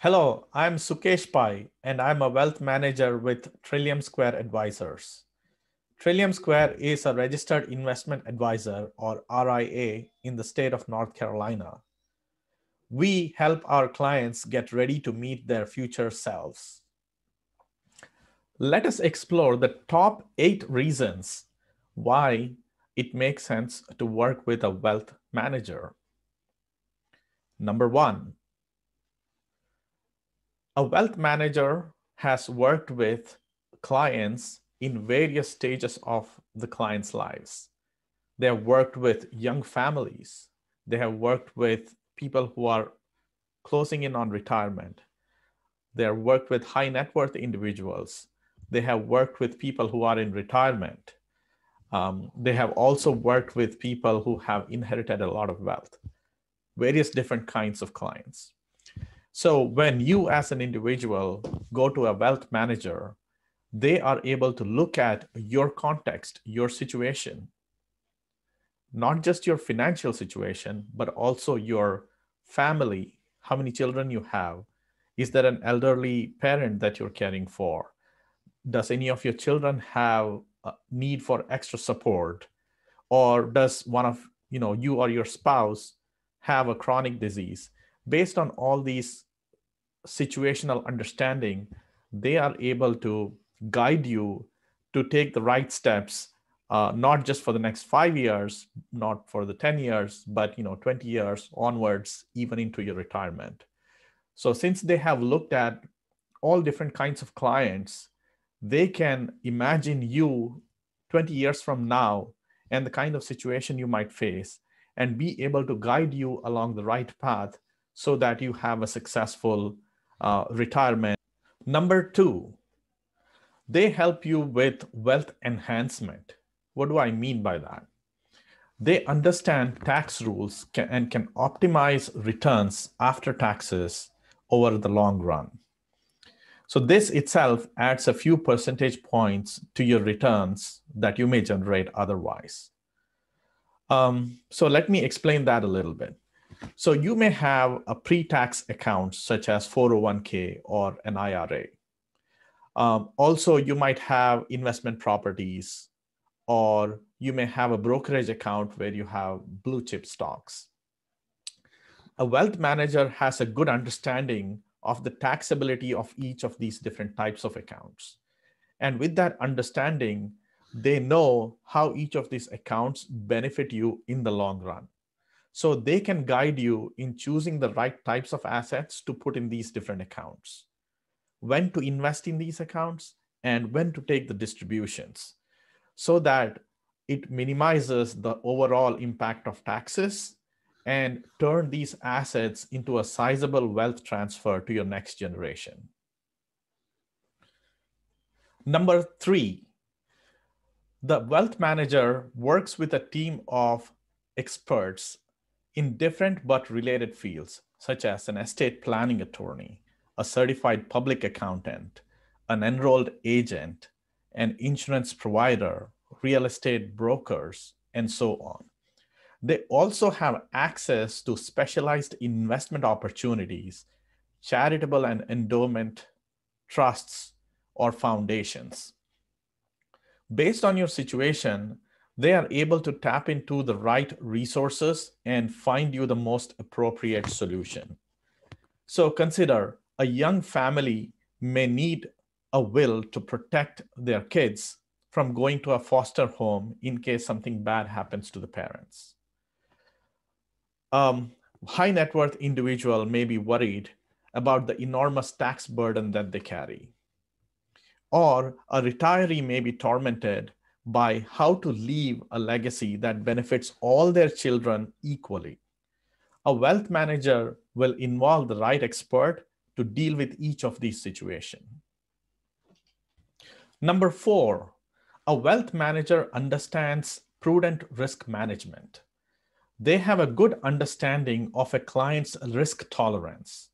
Hello, I'm Sukesh Pai, and I'm a wealth manager with Trillium Square Advisors. Trillium Square is a registered investment advisor, or RIA, in the state of North Carolina. We help our clients get ready to meet their future selves. Let us explore the top 8 reasons why it makes sense to work with a wealth manager. Number 1, a wealth manager has worked with clients in various stages of the client's lives. They have worked with young families. They have worked with people who are closing in on retirement. They have worked with high net worth individuals. They have worked with people who are in retirement. They have also worked with people who have inherited a lot of wealth, various different kinds of clients. So when you as an individual go to a wealth manager, they are able to look at your context, your situation, not just your financial situation, but also your family, how many children you have. Is there an elderly parent that you're caring for? Does any of your children have a need for extra support? Or does one of you or your spouse have a chronic disease? Based on all these situational understanding, they are able to guide you to take the right steps, not just for the next 5 years, not for the 10 years, but 20 years onwards, even into your retirement. So since they have looked at all different kinds of clients, they can imagine you 20 years from now and the kind of situation you might face and be able to guide you along the right path so that you have a successful retirement. Number 2, they help you with wealth enhancement. What do I mean by that? They understand tax rules and can optimize returns after taxes over the long run. So this itself adds a few percentage points to your returns that you may generate otherwise. So let me explain that a little bit. So you may have a pre-tax account such as 401k or an IRA. Also, you might have investment properties, or you may have a brokerage account where you have blue chip stocks. A wealth manager has a good understanding of the taxability of each of these different types of accounts. And with that understanding, they know how each of these accounts benefit you in the long run. So they can guide you in choosing the right types of assets to put in these different accounts, when to invest in these accounts, and when to take the distributions, so that it minimizes the overall impact of taxes and turn these assets into a sizable wealth transfer to your next generation. Number 3, the wealth manager works with a team of experts in different but related fields, such as an estate planning attorney, a certified public accountant, an enrolled agent, an insurance provider, real estate brokers, and so on. They also have access to specialized investment opportunities, charitable and endowment trusts, or foundations. Based on your situation, they are able to tap into the right resources and find you the most appropriate solution. So consider a young family may need a will to protect their kids from going to a foster home in case something bad happens to the parents. High net worth individual may be worried about the enormous tax burden that they carry. Or a retiree may be tormented by how to leave a legacy that benefits all their children equally. A wealth manager will involve the right expert to deal with each of these situations. Number 4, a wealth manager understands prudent risk management. They have a good understanding of a client's risk tolerance,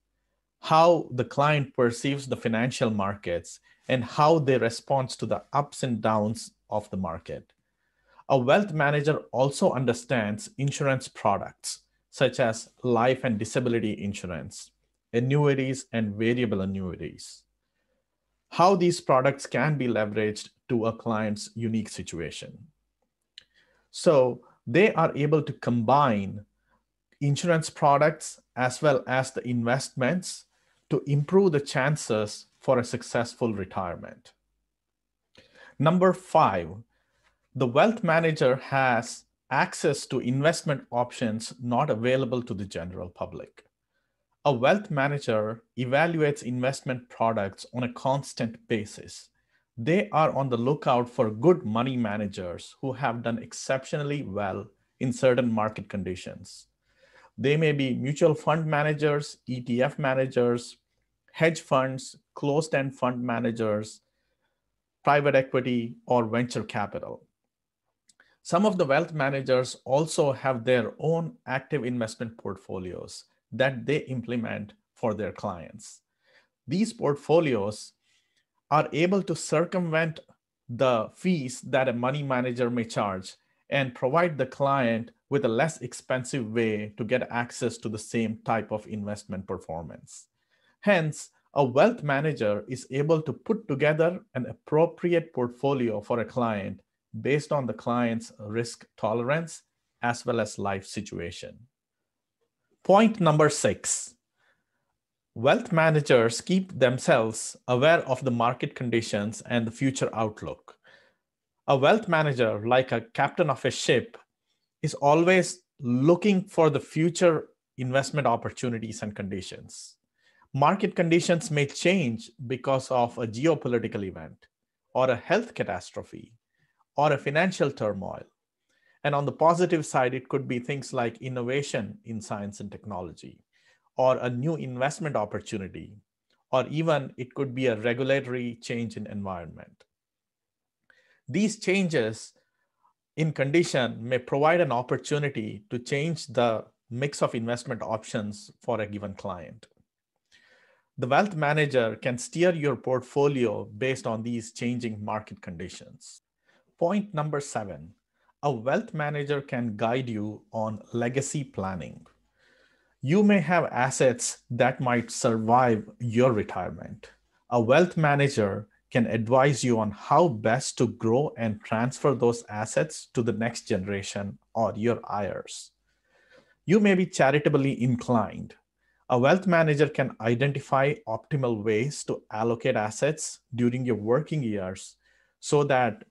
how the client perceives the financial markets, and how they respond to the ups and downs of the market. A wealth manager also understands insurance products, such as life and disability insurance, annuities, and variable annuities. How these products can be leveraged to a client's unique situation. So they are able to combine insurance products as well as the investments to improve the chances for a successful retirement. Number 5, the wealth manager has access to investment options not available to the general public. A wealth manager evaluates investment products on a constant basis. They are on the lookout for good money managers who have done exceptionally well in certain market conditions. They may be mutual fund managers, ETF managers, hedge funds, closed-end fund managers, private equity, or venture capital. Some of the wealth managers also have their own active investment portfolios that they implement for their clients. These portfolios are able to circumvent the fees that a money manager may charge and provide the client with a less expensive way to get access to the same type of investment performance. Hence, a wealth manager is able to put together an appropriate portfolio for a client based on the client's risk tolerance as well as life situation. Point number 6. Wealth managers keep themselves aware of the market conditions and the future outlook. A wealth manager, like a captain of a ship, is always looking for the future investment opportunities and conditions. Market conditions may change because of a geopolitical event, or a health catastrophe, or a financial turmoil. And on the positive side, it could be things like innovation in science and technology, or a new investment opportunity, or even it could be a regulatory change in environment. These changes in condition may provide an opportunity to change the mix of investment options for a given client. The wealth manager can steer your portfolio based on these changing market conditions. Point number 7, a wealth manager can guide you on legacy planning. You may have assets that might survive your retirement. A wealth manager can advise you on how best to grow and transfer those assets to the next generation or your heirs. You may be charitably inclined. A wealth manager can identify optimal ways to allocate assets during your working years so that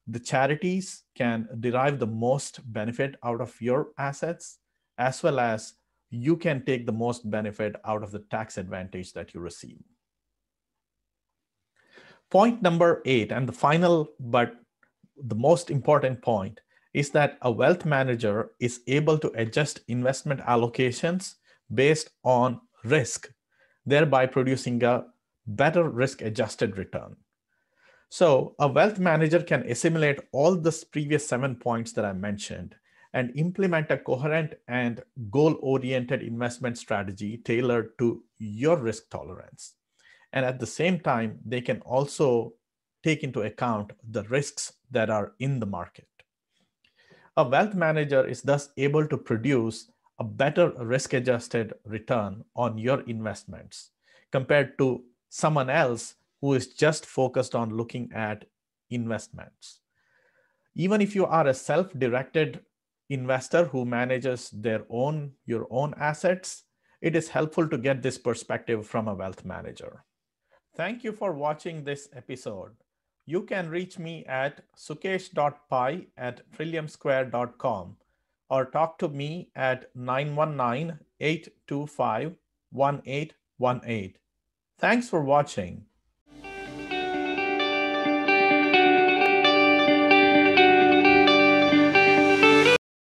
the charities can derive the most benefit out of your assets, as well as you can take the most benefit out of the tax advantage that you receive. Point number 8, and the final but the most important point, is that a wealth manager is able to adjust investment allocations based on risk, thereby producing a better risk-adjusted return. So a wealth manager can assimilate all the previous 7 points that I mentioned and implement a coherent and goal-oriented investment strategy tailored to your risk tolerance. And at the same time, they can also take into account the risks that are in the market. A wealth manager is thus able to produce a better risk-adjusted return on your investments compared to someone else who is just focused on looking at investments. Even if you are a self-directed investor who manages your own assets, it is helpful to get this perspective from a wealth manager. Thank you for watching this episode. You can reach me at sukesh.pai@trilliumsquare.com or talk to me at 919-825-1818. Thanks for watching.